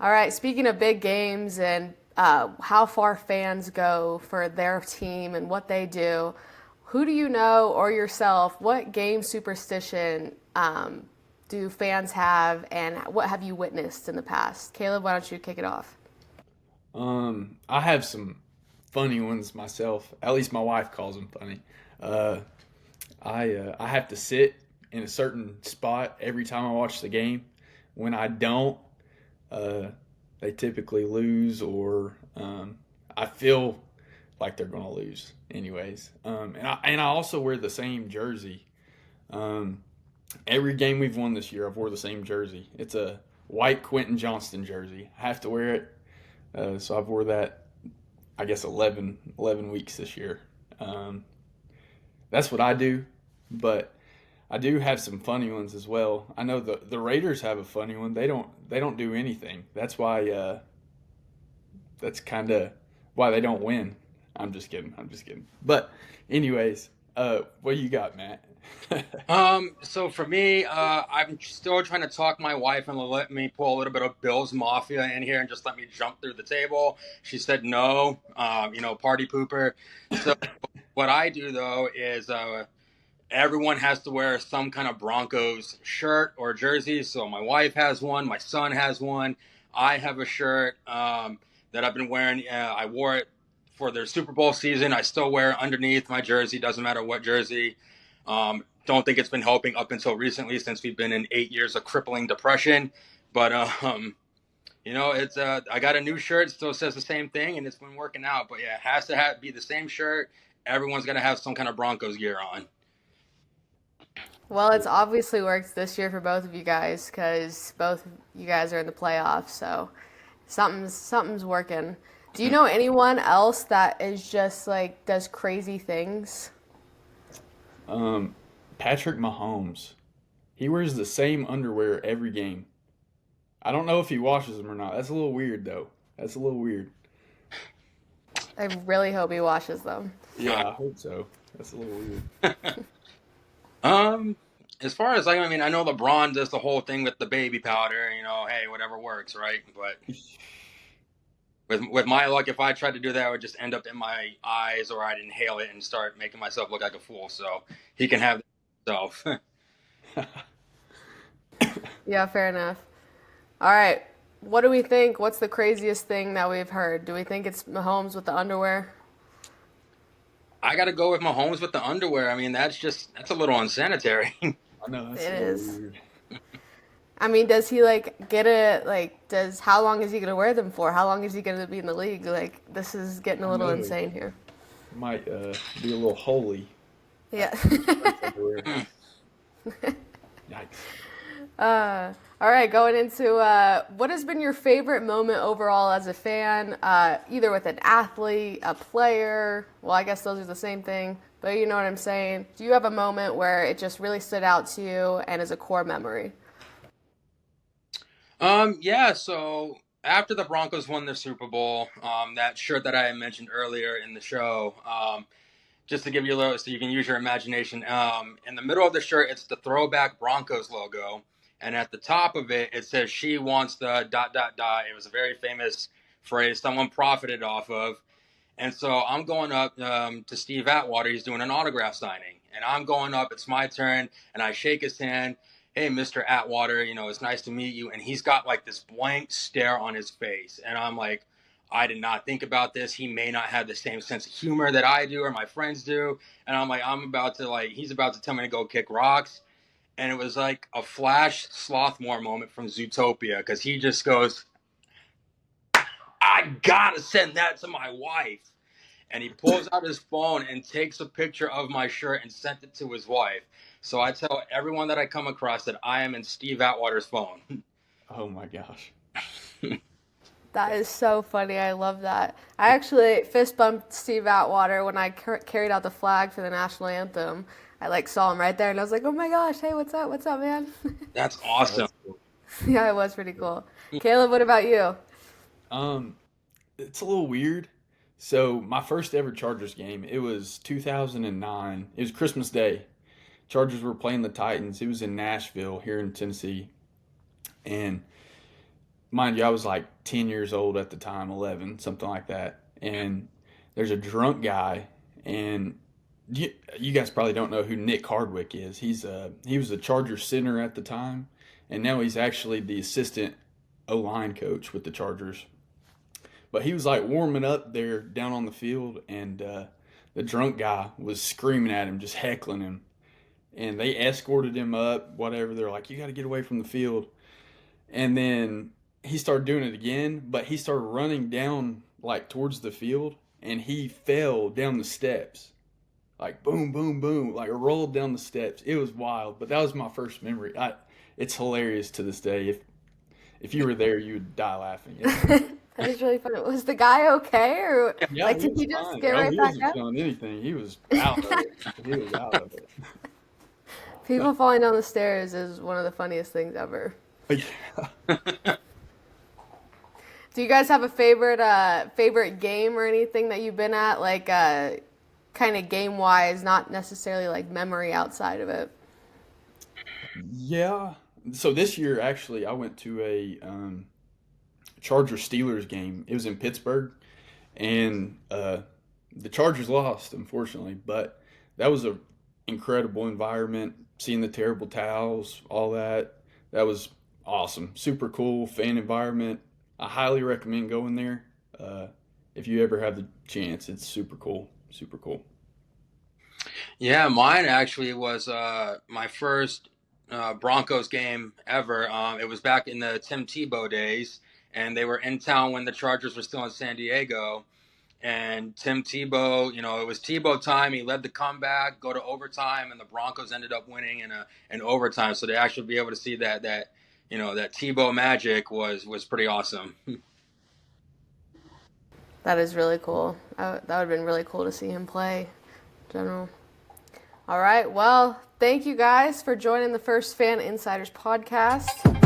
All right, speaking of big games and how far fans go for their team and what they do, who do you know or yourself, what game superstition do fans have and what have you witnessed in the past? Caleb, why don't you kick it off? I have some funny ones myself. At least my wife calls them funny. Uh, I have to sit in a certain spot every time I watch the game. When I don't, uh, they typically lose, or I feel like they're gonna lose anyways. And I also wear the same jersey. Um, every game we've won this year, I've wore the same jersey. It's a white Quentin Johnston jersey. I have to wear it. So I've wore that, I guess, 11 weeks this year. Um, that's what I do, but I do have some funny ones as well. I know the Raiders have a funny one. They don't do anything. That's why that's kind of why they don't win. I'm just kidding. I'm just kidding. But anyways, what do you got, Matt? So for me, I'm still trying to talk my wife and let me pull a little bit of Bill's Mafia in here and just let me jump through the table. She said no, party pooper. So what I do though is everyone has to wear some kind of Broncos shirt or jersey. So my wife has one, my son has one. I have a shirt that I've been wearing. I wore it for their Super Bowl season. I still wear it underneath my jersey. Doesn't matter what jersey. Don't think it's been helping up until recently since we've been in 8 years of crippling depression. But it's I got a new shirt, still says the same thing, and it's been working out. But yeah, it has to be the same shirt. Everyone's gonna have some kind of Broncos gear on. Well, it's obviously worked this year for both of you guys because both of you guys are in the playoffs, so something's working. Do you know anyone else that is just like does crazy things? Um, Patrick Mahomes. He wears the same underwear every game. I don't know if he washes them or not. That's a little weird, though. That's a little weird. I really hope he washes them. Yeah, I hope so. That's a little weird. Um, as far as I mean, I know LeBron does the whole thing with the baby powder. Hey, whatever works, right? But with my luck, if I tried to do that, I would just end up in my eyes, or I'd inhale it and start making myself look like a fool. So he can have that himself. Yeah, fair enough. All right. What do we think? What's the craziest thing that we've heard? Do we think it's Mahomes with the underwear? I got to go with Mahomes with the underwear. I mean, that's a little unsanitary. I know that's It a little is. weird. I mean, does he like get it? Like, how long is he gonna wear them for? How long is he gonna be in the league? Like, this is getting a I little know it insane here. might be a little holy. Yeah. Shirts underwear. Yikes. All right, going into what has been your favorite moment overall as a fan, either with an athlete, a player? Well, I guess those are the same thing, but you know what I'm saying. Do you have a moment where it just really stood out to you and is a core memory? Yeah. So after the Broncos won the Super Bowl, that shirt that I had mentioned earlier in the show, just to give you a little, so you can use your imagination. In the middle of the shirt, it's the throwback Broncos logo, and at the top of it, it says "She wants the dot dot dot." It was a very famous phrase someone profited off of, and so I'm going up to Steve Atwater. He's doing an autograph signing, and I'm going up. It's my turn, and I shake his hand. Hey, Mr. Atwater, it's nice to meet you. And he's got like this blank stare on his face, and I'm like, I did not think about this. He may not have the same sense of humor that I do or my friends do. And I'm like, he's about to tell me to go kick rocks. And it was like a Flash Slothmore moment from Zootopia, because he just goes, I gotta send that to my wife. And he pulls out his phone and takes a picture of my shirt and sent it to his wife. So I tell everyone that I come across that I am in Steve Atwater's phone. Oh my gosh. That is so funny. I love that. I actually fist bumped Steve Atwater when I carried out the flag for the national anthem. I like saw him right there, and I was like, "Oh my gosh, hey, what's up? What's up, man?" That's Oh, awesome. that's cool. Yeah, it was pretty cool. Caleb, what about you? Um, it's a little weird. So my first ever Chargers game, it was 2009. It was Christmas Day. Chargers were playing the Titans. It was in Nashville, here in Tennessee, and mind you, I was like 10 years old at the time, 11, something like that. And there's a drunk guy, and you guys probably don't know who Nick Hardwick is. He was a Chargers center at the time, and now he's actually the assistant O-line coach with the Chargers. But he was like warming up there down on the field, and the drunk guy was screaming at him, just heckling him. And they escorted him up, whatever. They're like, you got to get away from the field. And then he started doing it again, but he started running down like towards the field, and he fell down the steps. Like boom, boom, boom, like rolled down the steps. It was wild, but that was my first memory. It's hilarious to this day. If you were there, you would die laughing. That is really funny. Was the guy okay, or Yeah, like he did was he just fine. get Oh, right he back wasn't up? feeling anything. He was out of it. He was out of it. People falling down the stairs is one of the funniest things ever. Yeah. Do you guys have a favorite game or anything that you've been at, like kind of game wise, not necessarily like memory outside of it? Yeah. So this year, actually, I went to a Chargers Steelers game. It was in Pittsburgh, and the Chargers lost, unfortunately. But that was a incredible environment. Seeing the terrible towels, all that. That was awesome. Super cool fan environment. I highly recommend going there. If you ever have the chance, it's super cool. Super cool. Yeah, mine actually was my first Broncos game ever. It was back in the Tim Tebow days, and they were in town when the Chargers were still in San Diego. And Tim Tebow, it was Tebow time. He led the comeback, go to overtime, and the Broncos ended up winning in overtime. So to actually be able to see that Tebow magic was pretty awesome. That is really cool. That would have been really cool to see him play in general. All right. Well, thank you guys for joining the First Fan Insiders podcast.